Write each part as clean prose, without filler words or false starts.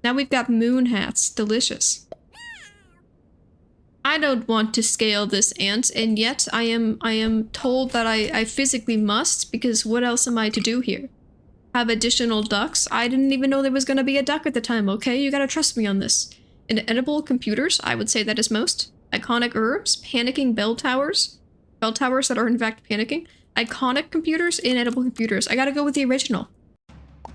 Now we've got moon hats. Delicious. I don't want to scale this ant, and yet I am told that I physically must, because what else am I to do here? Have additional ducks? I didn't even know there was gonna be a duck at the time, okay? You gotta trust me on this. And edible computers, I would say that is most. Iconic herbs, panicking bell towers that are in fact panicking. Iconic computers, inedible computers. I gotta go with the original.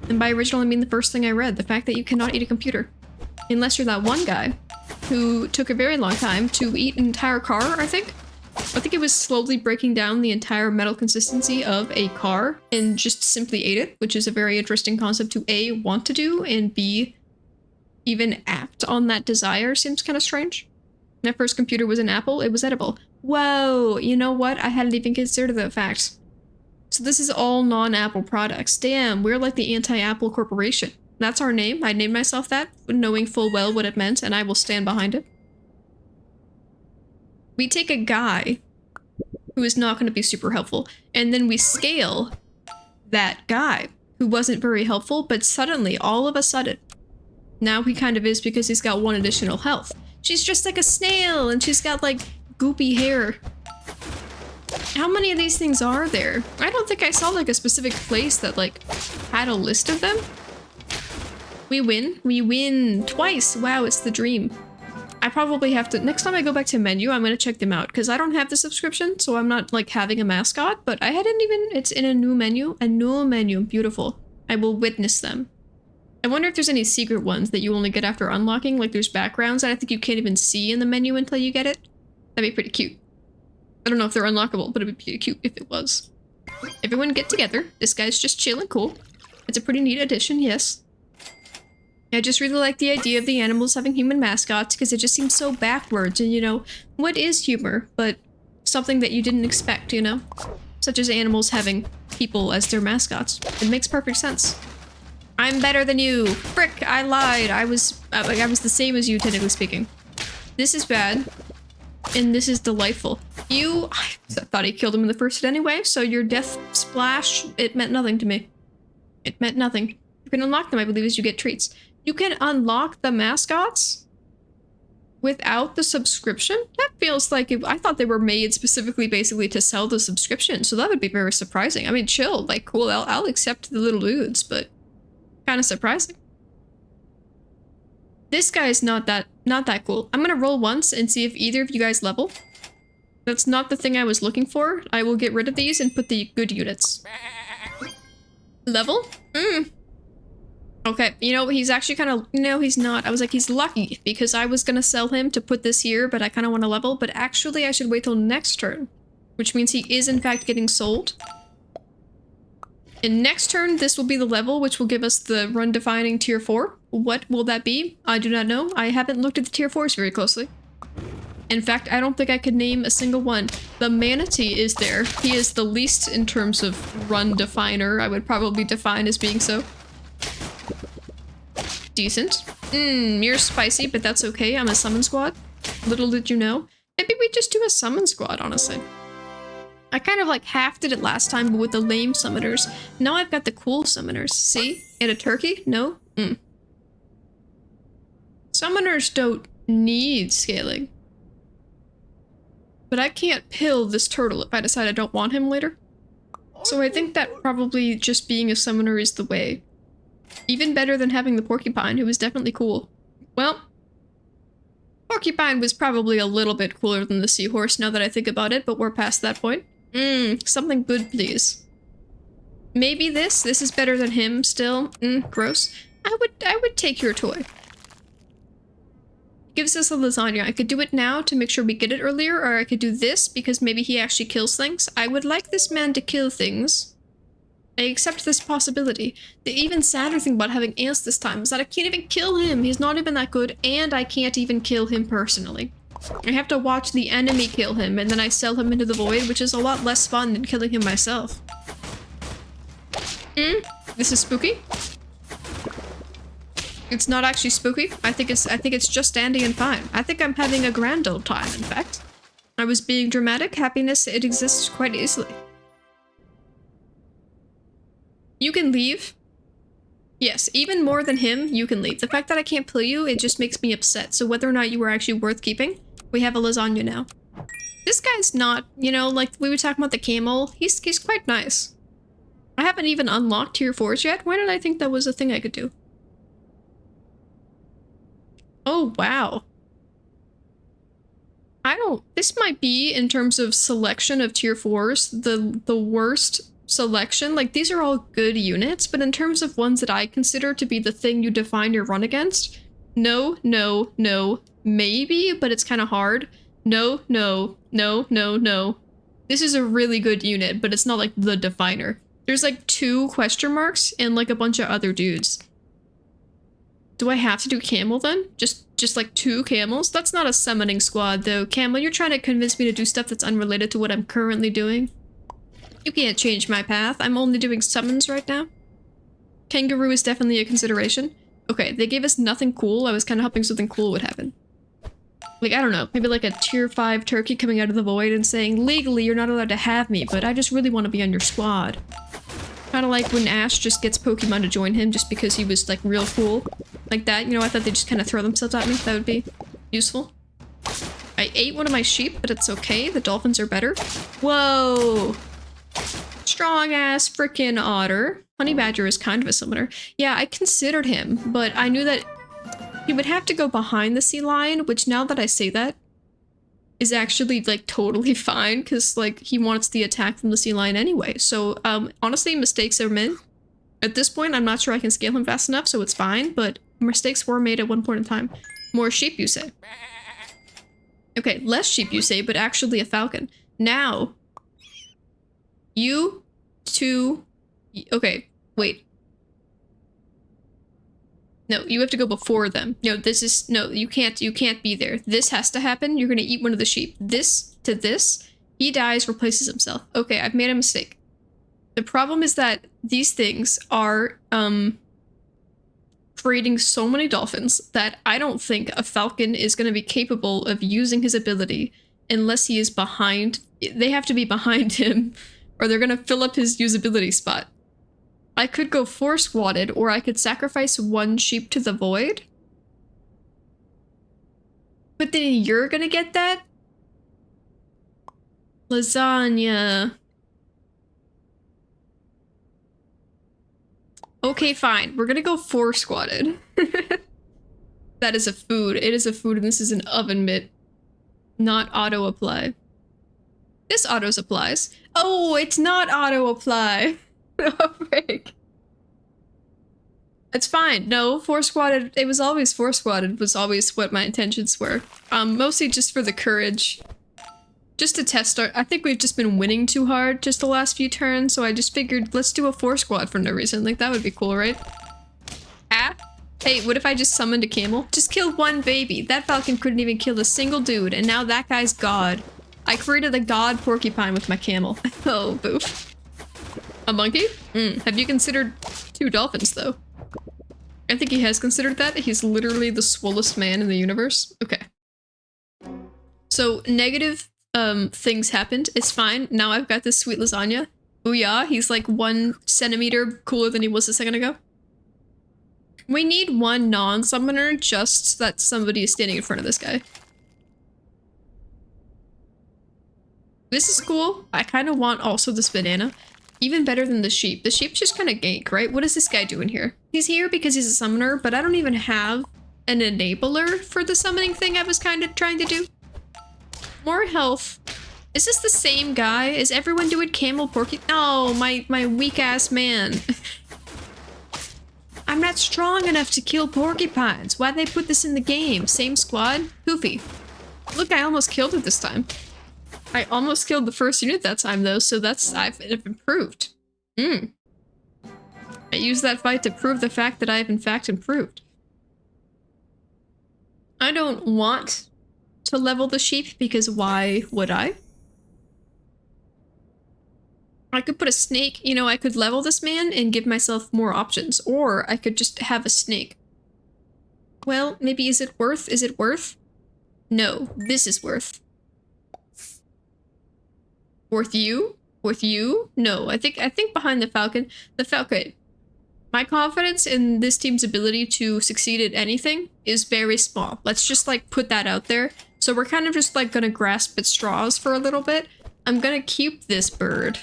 And by original, I mean the first thing I read, the fact that you cannot eat a computer. Unless you're that one guy who took a very long time to eat an entire car, I think. I think it was slowly breaking down the entire metal consistency of a car and just simply ate it, which is a very interesting concept to A, want to do, and B, even act on that desire seems kind of strange. My first computer was an Apple, it was edible. Whoa, you know what? I hadn't even considered that fact. So this is all non-Apple products. Damn, we're like the anti-Apple corporation. That's our name. I named myself that, knowing full well what it meant, and I will stand behind it. We take a guy who is not going to be super helpful, and then we scale that guy who wasn't very helpful, but suddenly, all of a sudden, now he kind of is because he's got 1 additional health. She's just like a snail, and she's got like goopy hair. How many of these things are there? I don't think I saw like a specific place that like had a list of them. We win twice. Wow, it's the dream. I probably have to, next time I go back to menu, I'm gonna check them out, because I don't have the subscription, so I'm not like having a mascot, but I hadn't even, it's in a new menu, beautiful. I will witness them. I wonder if there's any secret ones that you only get after unlocking, like there's backgrounds that I think you can't even see in the menu until you get it. That'd be pretty cute. I don't know if they're unlockable, but it'd be pretty cute if it was. Everyone get together. This guy's just chilling cool. It's a pretty neat addition, yes. I just really like the idea of the animals having human mascots because it just seems so backwards and, you know, what is humor but something that you didn't expect, you know? Such as animals having people as their mascots. It makes perfect sense. I'm better than you! Frick, I lied! I was the same as you, technically speaking. This is bad. And this is delightful. I thought he killed him in the first hit anyway, so your death splash, it meant nothing to me. It meant nothing. You can unlock them, I believe, as you get treats. You can unlock the mascots without the subscription? That feels like I thought they were made specifically basically to sell the subscription, so that would be very surprising. I mean, chill, like, cool, I'll accept the little dudes, but kind of surprising. This guy's not that cool. I'm gonna roll once and see if either of you guys level. That's not the thing I was looking for. I will get rid of these and put the good units. Level? Okay, you know, he's actually kind of... No, he's not. I was like, he's lucky, because I was gonna sell him to put this here, but I kind of want to level, but actually I should wait till next turn, which means he is in fact getting sold. And next turn, this will be the level, which will give us the run-defining tier 4. What will that be? I do not know. I haven't looked at the tier 4s very closely. In fact, I don't think I could name a single one. The manatee is there. He is the least in terms of run-definer. I would probably define as being so. Decent. You're spicy, but that's okay. I'm a summon squad. Little did you know. Maybe we just do a summon squad, honestly. I kind of like half did it last time, but with the lame summoners. Now I've got the cool summoners. See? And a turkey? No? Summoners don't need scaling. But I can't pill this turtle if I decide I don't want him later. So I think that probably just being a summoner is the way. Even better than having the porcupine, who was definitely cool. Well, porcupine was probably a little bit cooler than the seahorse now that I think about it, but we're past that point. Something good, please. Maybe this? This is better than him still. Gross. I would take your toy. Gives us a lasagna. I could do it now to make sure we get it earlier, or I could do this because maybe he actually kills things. I would like this man to kill things. I accept this possibility. The even sadder thing about having ants this time is that I can't even kill him. He's not even that good, and I can't even kill him personally. I have to watch the enemy kill him, and then I sell him into the void, which is a lot less fun than killing him myself. This is spooky. It's not actually spooky. I think it's just dandy and fine. I think I'm having a grand old time, in fact. I was being dramatic. Happiness, it exists quite easily. You can leave. Yes, even more than him, you can leave. The fact that I can't play you, it just makes me upset. So whether or not you were actually worth keeping, we have a lasagna now. This guy's not, you know, like we were talking about the camel. He's quite nice. I haven't even unlocked tier 4s yet. Why did I think that was a thing I could do? Oh, wow. This might be, in terms of selection of tier 4s, the worst selection. Like, these are all good units, but in terms of ones that I consider to be the thing you define your run against, no, no, no, maybe, but it's kind of hard. No, no, no, no, no. This is a really good unit, but it's not like the definer. There's like 2 question marks and like a bunch of other dudes. Do I have to do camel then? Just like 2 camels? That's not a summoning squad though. Camel, you're trying to convince me to do stuff that's unrelated to what I'm currently doing. You can't change my path. I'm only doing summons right now. Kangaroo is definitely a consideration. Okay, they gave us nothing cool. I was kind of hoping something cool would happen. Like, I don't know, maybe like a tier 5 turkey coming out of the void and saying, legally, you're not allowed to have me, but I just really want to be on your squad. Kind of like when Ash just gets Pokemon to join him just because he was, like, real cool. Like that, you know, I thought they'd just kind of throw themselves at me. That would be useful. I ate one of my sheep, but it's okay. The dolphins are better. Whoa! Strong-ass frickin' otter. Honey Badger is kind of a summoner. Yeah, I considered him, but I knew that he would have to go behind the sea lion, which now that I say that, is actually, like, totally fine, because, like, he wants the attack from the sea lion anyway. So, honestly, mistakes are made. At this point, I'm not sure I can scale him fast enough, so it's fine, but mistakes were made at one point in time. More sheep, you say? Okay, less sheep, you say, but actually a falcon. Now, you two... Okay, wait. No, you have to go before them. No, this is... No, you can't be there. This has to happen. You're gonna eat one of the sheep. This to this. He dies, replaces himself. Okay, I've made a mistake. The problem is that these things are, creating so many dolphins that I don't think a falcon is gonna be capable of using his ability unless he is behind... They have to be behind him, or they're gonna fill up his usability spot. I could go 4-squatted, or I could sacrifice 1 sheep to the void. But then you're gonna get that? Lasagna. Okay, fine. We're gonna go 4-squatted. That is a food. It is a food, and this is an oven mitt. Not auto-apply. This autos applies. Oh, it's not auto-apply. Oh, frick. It's fine. No, 4-squatted. It was always 4-squatted was always what my intentions were. Mostly just for the courage. Just to test our... I think we've just been winning too hard just the last few turns, so I just figured let's do a 4-squad for no reason. Like, that would be cool, right? Ah? Hey, what if I just summoned a camel? Just killed 1 baby. That falcon couldn't even kill a single dude, and now that guy's god. I created a god porcupine with my camel. Oh, boof. A monkey? Have you considered 2 dolphins, though? I think he has considered that. He's literally the swollest man in the universe. Okay. So, negative things happened. It's fine. Now I've got this sweet lasagna. Booyah, he's like 1 centimeter cooler than he was a second ago. We need 1 non-summoner just so that somebody is standing in front of this guy. This is cool. I kind of want also this banana. Even better than the sheep. The sheep's just kind of gank, right? What is this guy doing here? He's here because he's a summoner, but I don't even have an enabler for the summoning thing I was kind of trying to do. More health. Is this the same guy? Is everyone doing camel porky? Oh, my weak-ass man. I'm not strong enough to kill porcupines. Why'd they put this in the game? Same squad? Goofy. Look, I almost killed it this time. I almost killed the first unit that time, though, so I've improved. I used that fight to prove the fact that I have in fact improved. I don't want to level the sheep because why would I? I could put a snake, you know, I could level this man and give myself more options, or I could just have a snake. Well, maybe is it worth? Is it worth? No, this is worth. Worth you? Worth you? No, I think behind the falcon. My confidence in this team's ability to succeed at anything is very small. Let's just like put that out there. So we're kind of just like gonna grasp at straws for a little bit. I'm gonna keep this bird.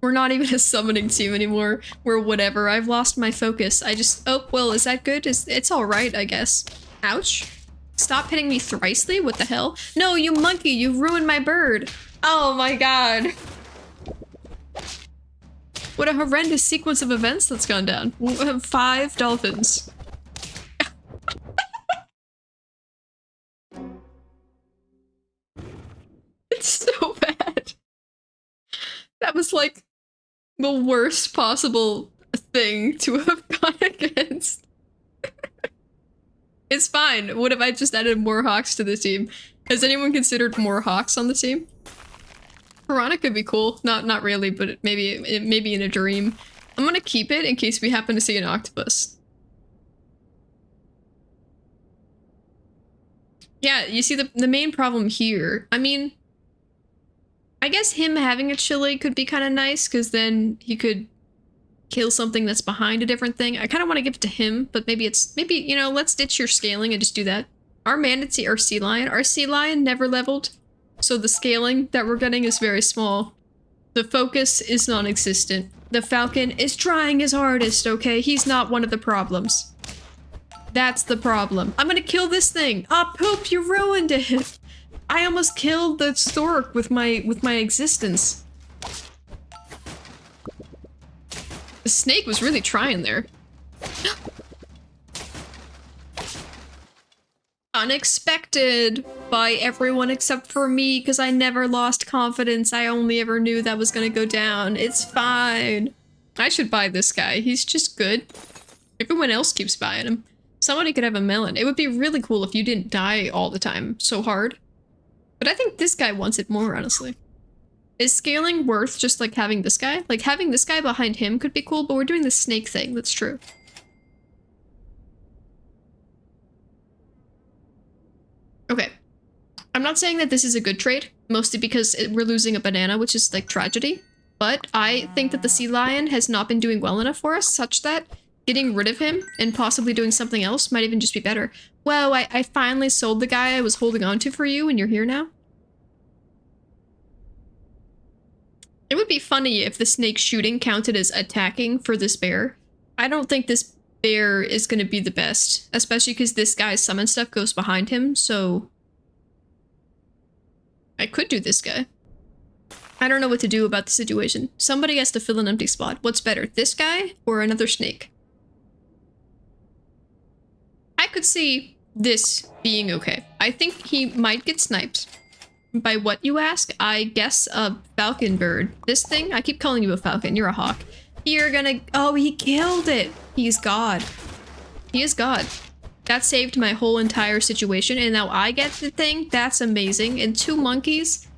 We're not even a summoning team anymore. We're whatever. I've lost my focus. I just, oh, well, is that good? It's all right, I guess. Ouch. Stop hitting me thrisely? What the hell? No, you monkey, you ruined my bird. Oh my god. What a horrendous sequence of events that's gone down. 5 dolphins. It's so bad. That was like the worst possible thing to have gone against. It's fine. What if I just added more hawks to the team? Has anyone considered more hawks on the team? Piranha could be cool. Not really, but maybe in a dream. I'm gonna keep it in case we happen to see an octopus. Yeah, you see the main problem here. I mean, I guess him having a chili could be kind of nice because then he could kill something that's behind a different thing. I kind of want to give it to him, but maybe you know, let's ditch your scaling and just do that. Our manatee, our sea lion never leveled. So the scaling that we're getting is very small. The focus is non-existent. The falcon is trying his hardest, okay? He's not one of the problems. That's the problem. I'm gonna kill this thing. Ah, poop, you ruined it. I almost killed the stork with my existence. The snake was really trying there. Unexpected by everyone except for me because I never lost confidence. I only ever knew that was gonna go down. It's fine. I should buy this guy. He's just good. Everyone else keeps buying him. Somebody could have a melon. It would be really cool if you didn't die all the time so hard. But I think this guy wants it more, honestly. Is scaling worth just like having this guy? Like having this guy behind him could be cool, but we're doing the snake thing. That's true. Okay. I'm not saying that this is a good trade, mostly because we're losing a banana, which is like tragedy. But I think that the sea lion has not been doing well enough for us, such that getting rid of him and possibly doing something else might even just be better. Whoa, I finally sold the guy I was holding on to for you and you're here now? It would be funny if the snake shooting counted as attacking for this bear. I don't think this bear is going to be the best, especially because this guy's summon stuff goes behind him, so I could do this guy. I don't know what to do about the situation. Somebody has to fill an empty spot. What's better, this guy or another snake? I could see this being okay. I think he might get sniped. By what you ask, I guess a falcon bird. This thing, I keep calling you a falcon, you're a hawk. You're gonna, oh, he killed it. He's God. He is God. That saved my whole entire situation, and now I get the thing. That's amazing. And 2 monkeys?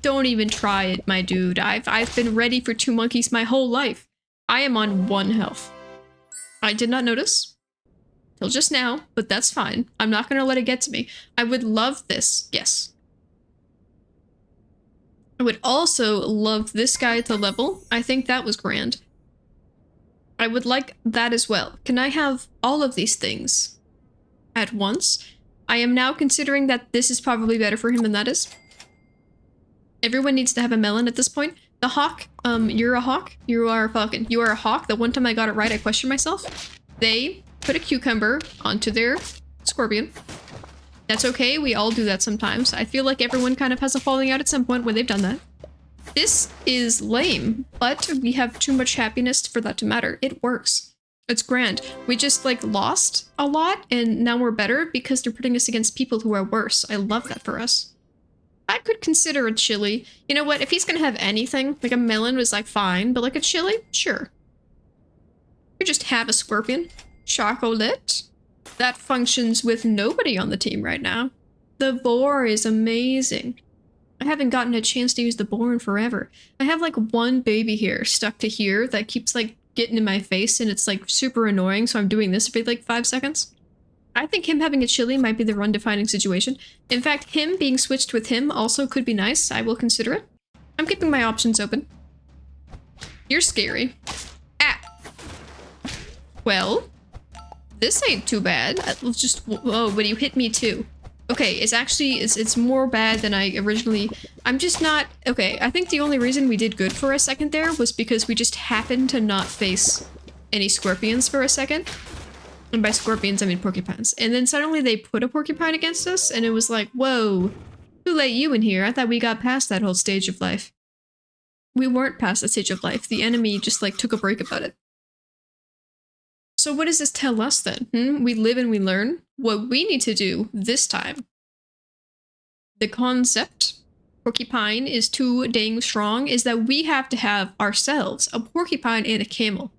Don't even try it, my dude. I've been ready for 2 monkeys my whole life. I am on 1 health. I did not notice till just now, but that's fine. I'm not gonna let it get to me. I would love this, yes. I would also love this guy to level. I think that was grand. I would like that as well. Can I have all of these things at once? I am now considering that this is probably better for him than that is. Everyone needs to have a melon at this point. The hawk, you're a hawk? You are a falcon. You are a hawk. The one time I got it right, I questioned myself. They put a cucumber onto their scorpion. That's okay, we all do that sometimes. I feel like everyone kind of has a falling out at some point when they've done that. This is lame, but we have too much happiness for that to matter. It works. It's grand. We just like lost a lot and now we're better because they're putting us against people who are worse. I love that for us. I could consider a chili. You know what, if he's gonna have anything, like a melon was like fine, but like a chili, sure. You just have a scorpion. Chocolate. That functions with nobody on the team right now. The boar is amazing. I haven't gotten a chance to use the boar in forever. I have like 1 baby hair stuck to here that keeps like getting in my face and it's like super annoying, so I'm doing this every like 5 seconds. I think him having a chili might be the run-defining situation. In fact, him being switched with him also could be nice. I will consider it. I'm keeping my options open. You're scary. Ah! Well, this ain't too bad. Let's just, oh, but you hit me too. Okay, it's actually, it's more bad than I originally, I'm just not, okay, I think the only reason we did good for a second there was because we just happened to not face any scorpions for a second. And by scorpions, I mean porcupines. And then suddenly they put a porcupine against us, and it was like, whoa, who let you in here? I thought we got past that whole stage of life. We weren't past that stage of life. The enemy just like took a break about it. So what does this tell us then? We live and we learn. What we need to do this time. The concept, porcupine is too dang strong, is that we have to have ourselves a porcupine and a camel.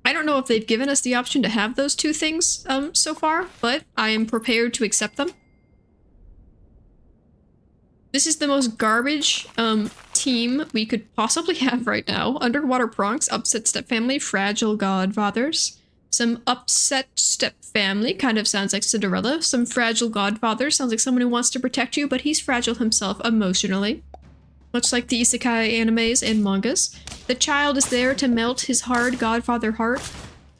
I don't know if they've given us the option to have those two things so far, but I am prepared to accept them. This is the most garbage team we could possibly have right now. Underwater pronks, upset stepfamily, fragile godfathers. Some upset stepfamily, kind of sounds like Cinderella. Some fragile godfather, sounds like someone who wants to protect you, but he's fragile himself emotionally. Much like the isekai animes and mangas. The child is there to melt his hard godfather heart,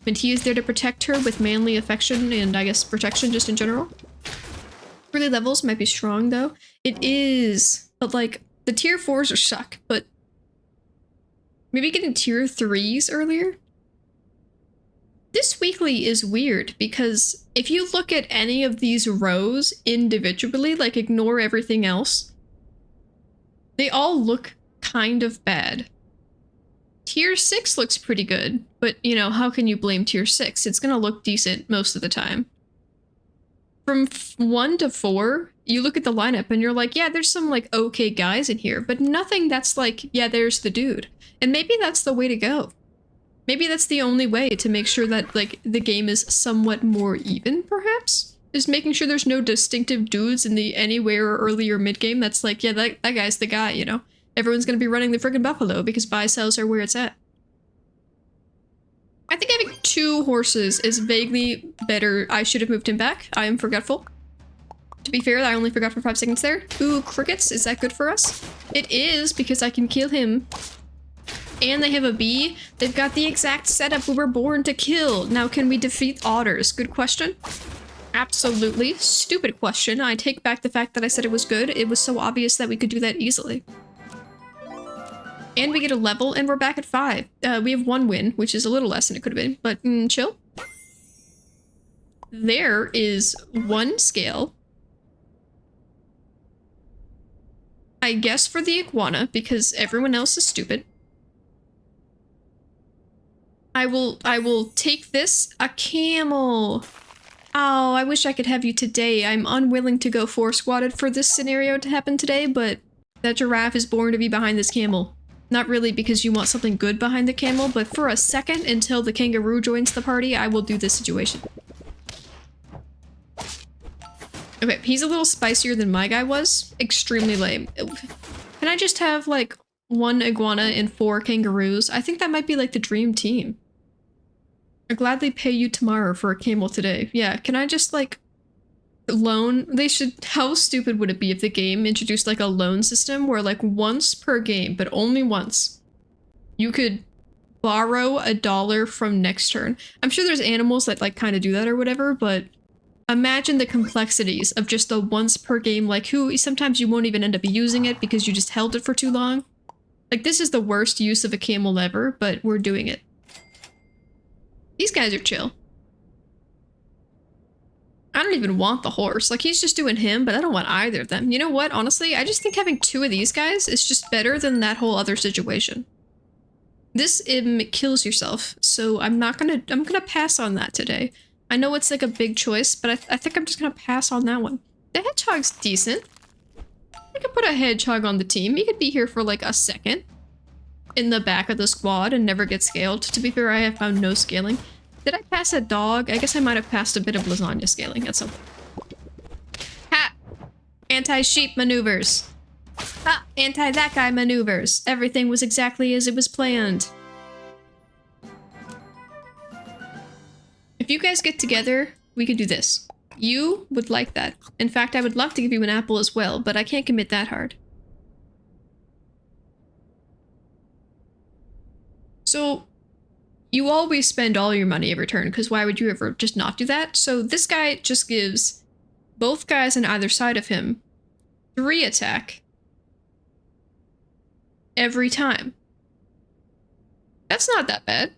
and he is there to protect her with manly affection and, I guess, protection just in general. Early levels might be strong, though. It is, but like, the tier 4s are suck, but maybe getting tier 3s earlier? This weekly is weird because if you look at any of these rows individually, like ignore everything else, they all look kind of bad. Tier 6 looks pretty good, but you know, how can you blame tier 6? It's gonna look decent most of the time. From 1 to 4, you look at the lineup and you're like, yeah, there's some like okay guys in here, but nothing that's like, yeah, there's the dude. And maybe that's the way to go. Maybe that's the only way to make sure that, like, the game is somewhat more even, perhaps? Is making sure there's no distinctive dudes in the anywhere or early or mid-game that's like, yeah, that guy's the guy, you know? Everyone's gonna be running the friggin' buffalo because buy-sells are where it's at. I think having 2 horses is vaguely better. I should have moved him back. I am forgetful. To be fair, I only forgot for 5 seconds there. Ooh, crickets, is that good for us? It is, because I can kill him. And they have a bee. They've got the exact setup we were born to kill. Now, can we defeat otters? Good question. Absolutely. Stupid question. I take back the fact that I said it was good. It was so obvious that we could do that easily. And we get a level, and we're back at 5. We have 1 win, which is a little less than it could have been, but chill. There is 1 scale. I guess for the iguana, because everyone else is stupid. I will take this. A camel. Oh, I wish I could have you today. I'm unwilling to go 4-squatted for this scenario to happen today, but that giraffe is born to be behind this camel. Not really because you want something good behind the camel, but for a second until the kangaroo joins the party, I will do this situation. Okay, he's a little spicier than my guy was. Extremely lame. Can I just have, like, 1 iguana and 4 kangaroos? I think that might be, like, the dream team. I'd gladly pay you tomorrow for a camel today. Yeah, can I just, like, loan? They should... How stupid would it be if the game introduced, like, a loan system where, like, once per game, but only once, you could borrow $1 from next turn? I'm sure there's animals that, like, kind of do that or whatever, but... Imagine the complexities of just the once per game, like who sometimes you won't even end up using it because you just held it for too long. Like, this is the worst use of a camel ever, but we're doing it. These guys are chill. I don't even want the horse. Like, he's just doing him, but I don't want either of them. You know what? Honestly, I just think having 2 of these guys is just better than that whole other situation. This kills yourself, so I'm gonna pass on that today. I know it's like a big choice, but I think I'm just gonna pass on that one. The hedgehog's decent. I could put a hedgehog on the team. He could be here for like a second in the back of the squad and never get scaled. To be fair, I have found no scaling. Did I pass a dog? I guess I might have passed a bit of lasagna scaling at some point. Ha! Anti-sheep maneuvers. Ha! Anti-that guy maneuvers. Everything was exactly as it was planned. If you guys get together, we could do this. You would like that. In fact, I would love to give you an apple as well, but I can't commit that hard. So, you always spend all your money every turn, because why would you ever just not do that? So this guy just gives both guys on either side of him 3 attack every time. That's not that bad.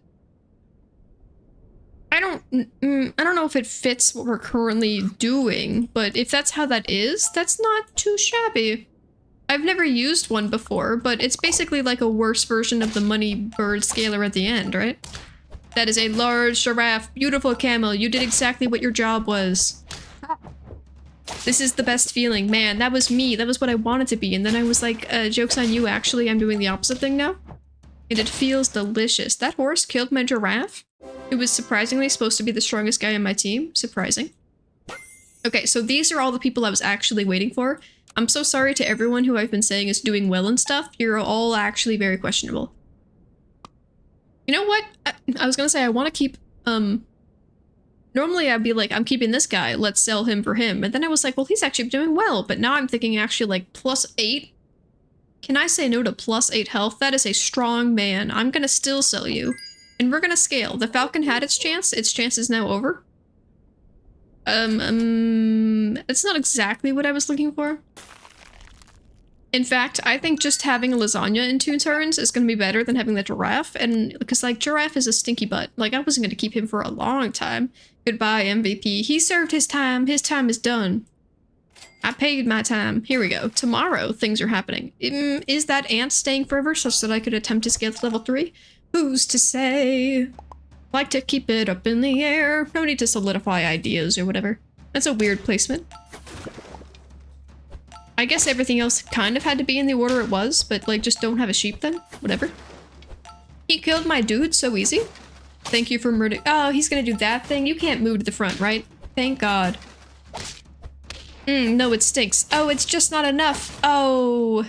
I don't know if it fits what we're currently doing, but if that's how that is, that's not too shabby. I've never used one before, but it's basically like a worse version of the money bird scaler at the end, right? That is a large giraffe, beautiful camel. You did exactly what your job was. This is the best feeling. Man, that was me. That was what I wanted to be. And then I was like, joke's on you, actually, I'm doing the opposite thing now. And it feels delicious. That horse killed my giraffe. It was surprisingly supposed to be the strongest guy on my team. Surprising. Okay, so these are all the people I was actually waiting for. I'm so sorry to everyone who I've been saying is doing well and stuff. You're all actually very questionable. You know what? I was gonna say I want to keep, normally I'd be like, I'm keeping this guy, let's sell him for him. And then I was like, well, he's actually doing well. But now I'm thinking actually like +8. Can I say no to +8 health? That is a strong man. I'm gonna still sell you. And we're gonna scale. The Falcon had its chance. Its chance is now over. It's not exactly what I was looking for. In fact, I think just having a lasagna in 2 turns is gonna be better than having the giraffe. And because like giraffe is a stinky butt. Like I wasn't gonna keep him for a long time. Goodbye, MVP. He served his time. His time is done. I paid my time. Here we go. Tomorrow, things are happening. Is that ant staying forever such that I could attempt to scale to level 3? Who's to say? Like to keep it up in the air. No need to solidify ideas or whatever. That's a weird placement. I guess everything else kind of had to be in the order it was, but like just don't have a sheep then. Whatever. He killed my dude so easy. Thank you for murder. Oh, he's gonna do that thing? You can't move to the front, right? Thank God. No, it stinks. Oh, it's just not enough. Oh.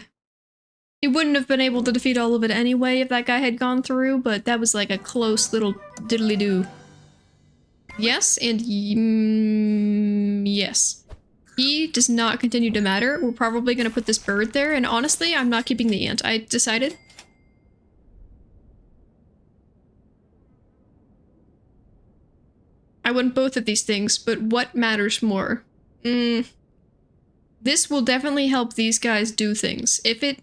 He wouldn't have been able to defeat all of it anyway if that guy had gone through, but that was like a close little diddly-do. Yes, and yes. He does not continue to matter. We're probably gonna put this bird there, and honestly, I'm not keeping the ant. I decided. I want both of these things, but what matters more? This will definitely help these guys do things. If it...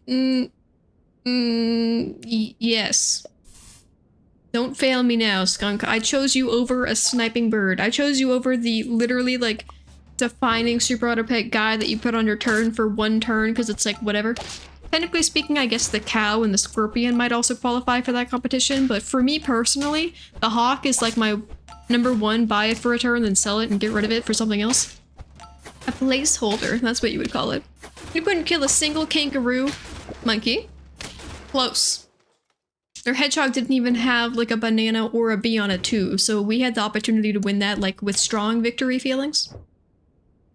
yes. Don't fail me now, skunk. I chose you over a sniping bird. I chose you over the literally, like, defining super auto pet guy that you put on your turn for 1 turn because it's like, whatever. Technically speaking, I guess the cow and the scorpion might also qualify for that competition, but for me personally, the hawk is like my #1 buy it for a turn, then sell it and get rid of it for something else. A placeholder, that's what you would call it. You couldn't kill a single kangaroo monkey. Close. Their hedgehog didn't even have like a banana or a bee on it too, so we had the opportunity to win that like with strong victory feelings.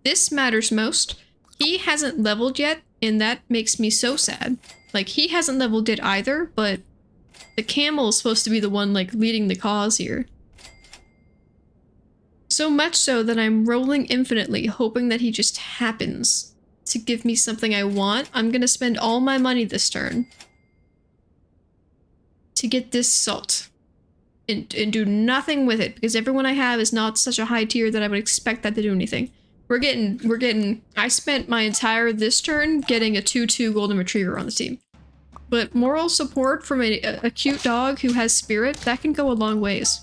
This matters most. He hasn't leveled yet, and that makes me so sad. Like, he hasn't leveled it either, but the camel is supposed to be the one like leading the cause here. So much so that I'm rolling infinitely, hoping that he just happens to give me something I want. I'm gonna spend all my money this turn to get this salt and do nothing with it, because everyone I have is not such a high tier that I would expect that to do anything. We're getting, I spent my entire this turn getting a 2/2 golden retriever on the team. But moral support from a cute dog who has spirit, that can go a long ways.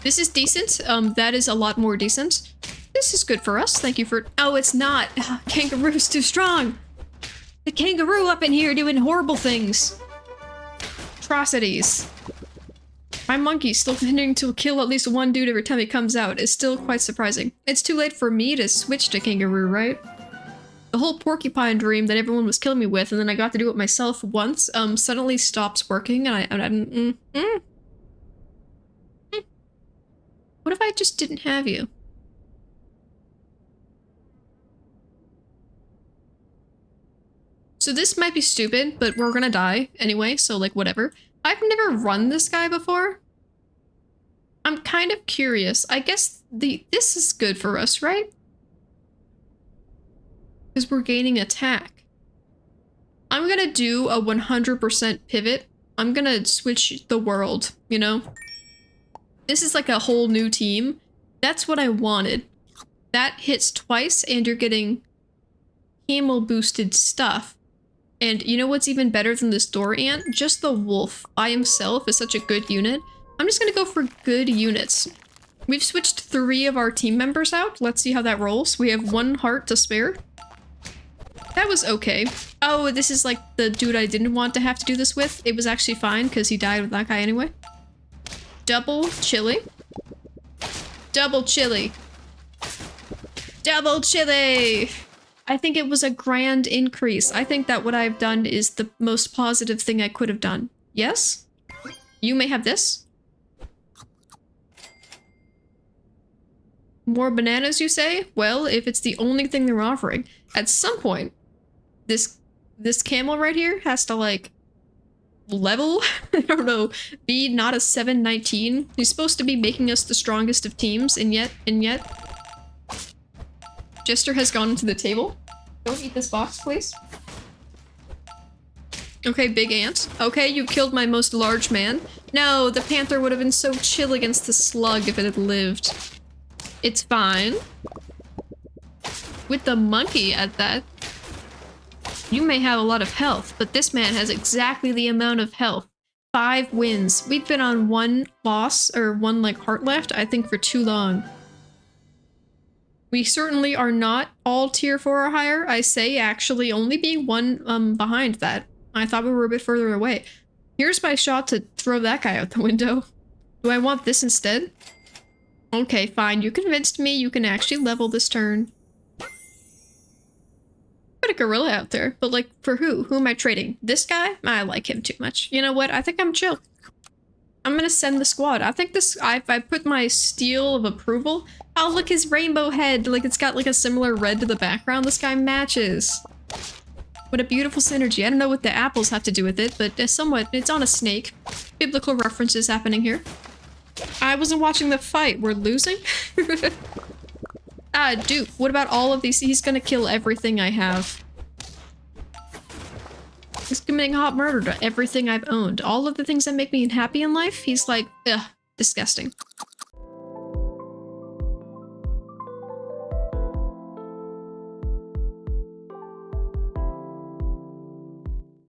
This is decent. That is a lot more decent. This is good for us. Thank you for- Oh, it's not! Kangaroo's too strong! The kangaroo up in here doing horrible things! Atrocities. My monkey still continuing to kill at least 1 dude every time he comes out is still quite surprising. It's too late for me to switch to kangaroo, right? The whole porcupine dream that everyone was killing me with, and then I got to do it myself once, suddenly stops working, and What if I just didn't have you? So this might be stupid, but we're gonna die anyway, so like whatever. I've never run this guy before. I'm kind of curious. I guess this is good for us, right? Because we're gaining attack. I'm gonna do a 100% pivot I'm gonna switch the world, you know? This is like a whole new team. That's what I wanted. That hits twice and you're getting camel boosted stuff. And you know what's even better than this door ant? Just the wolf by himself is such a good unit. I'm just gonna go for good units. We've switched 3 of our team members out. Let's see how that rolls. We have 1 heart to spare. That was okay. Oh, this is like the dude I didn't want to have to do this with. It was actually fine because he died with that guy anyway. Double chili. Double chili. Double chili! I think it was a grand increase. I think that what I've done is the most positive thing I could have done. Yes? You may have this. More bananas, you say? Well, if it's the only thing they're offering, at some point, this camel right here has to, like, level? I don't know. Be not a 719. He's supposed to be making us the strongest of teams, and yet... Jester has gone into the table. Don't eat this box, please. Okay, big ant. Okay, you killed my most large man. No, the panther would have been so chill against the slug if it had lived. It's fine. With the monkey at that, you may have a lot of health, but this man has exactly the amount of health. 5 wins. We've been on 1 loss, or 1 like heart left, I think for too long. We certainly are not all tier 4 or higher. I say actually only being 1 behind that. I thought we were a bit further away. Here's my shot to throw that guy out the window. Do I want this instead? Okay, fine. You convinced me. You can actually level this turn. Put a gorilla out there, but like for who? Who am I trading? This guy? I like him too much. You know what? I think I'm chill. I'm gonna send the squad. I think this, I put my seal of approval. Oh, look, his rainbow head. Like, it's got like a similar red to the background. This guy matches. What a beautiful synergy. I don't know what the apples have to do with it, but somewhat, it's on a snake. Biblical references happening here. I wasn't watching the fight. We're losing? Ah, dude, what about all of these? He's gonna kill everything I have. He's committing hot murder to everything I've owned. All of the things that make me happy in life, he's like, ugh, disgusting.